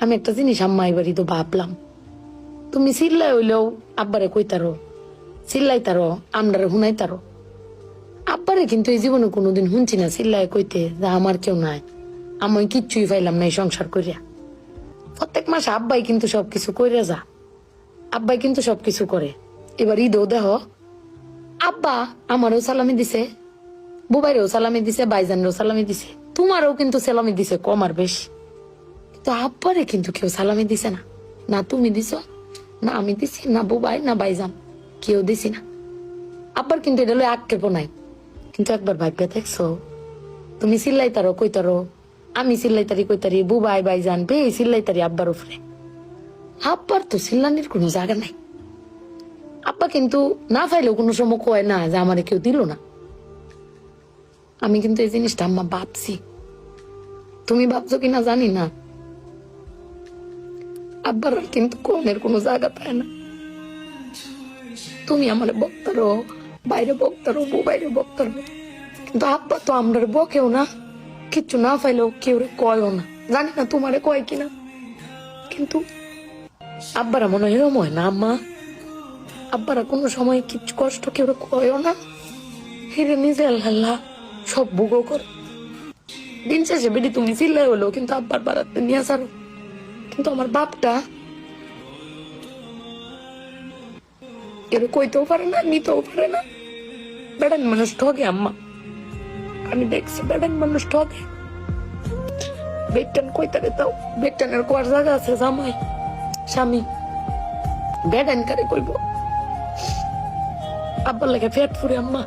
আমি একটা জিনিস আম্মা এবারই তো ভাবলাম, তুমি চিল্লাই হইলেও আব্বারে কইতারো, চিল্লাইতারো, আমরারে হুনাইতারো। আব্বারে কিন্তু এই জীবনে কোনোদিন শুনছি না চিল্লাই কইতে যে আমার কেউ নাই, আমি কিচ্ছুই পাইলাম না এই সংসার করিয়া। প্রত্যেক মাসে আব্বাই কিন্তু সবকিছু কইরা যা, আব্বাই কিন্তু সবকিছু করে। এবার ঈদও দেহ আব্বা আমারও সালামি দিছে, বুবাইরেও সালামি দিছে, ভাইজানরেও সালামি দিছে, তোমারও কিন্তু সালামি দিছে কম আর বেশি। কিন্তু আব্বারে কিন্তু কেউ সালামি দিছে না, না তুমি দিছ, না আমি দিছি, না বুবাই, না ভাইজান, কেউ দিছি না। আব্বার কিন্তু এটা লই আক্ষেপও নাই। কিন্তু একবার ভাইবা দেখছো, তুমি চিল্লাইতারো কইতারো, আমি চিল্লাইতারি কইতারি, বুবাই ভাইজান বে চিল্লাইতারি আব্বার উপরে। আব্বার তো চিল্লানির কোনো জায়গা নাই। আব্বা কিন্তু না পাইলেও কোনো সময় কয় না যে আমারে কেউ দিল না। আমি কিন্তু এই জিনিসটা আম্মা ভাবছি, তুমি ভাবছো কিনা জানি না। আব্বার আর কিন্তু কনের কোনো জায়গা পায় না। তুমি আমারে বক্তারো, বাইরে বক্তারো, বাইরে বক্তারো, কিন্তু আব্বা তো আমরা বকেও না, কিচ্ছু না পাইলেও কেউ কয়ও না। জানি না তোমারে কয় কিনা, কিন্তু আব্বারা মনে হয় এরম হয় না আম্মা। আব্বারা কোনো সময় কিচ্ছু কষ্ট কেউ কয়ও না, হিরে নিজে আল্লাহ সব ভোগও করে। দিন শেষে বেডি তুমি চিল্লাই হলো কিন্তু আব্বার বাড়াতে নিয়ে আসারো। কিন্তু আমার বাপটা এর কইতেও পারে না, নিতেও পারে না। বেড়ান মানুষ ঠকে আম্মা, আমি দেখছি বেড়ান মানুষ ঠকে। বেটান কইতারে তাও বেটানের কোয়ার জায়গা আছে, জামাই স্বামী বেড়ান কারে কইব। আব্বার লাগে ফেট ফুরে আম্মা।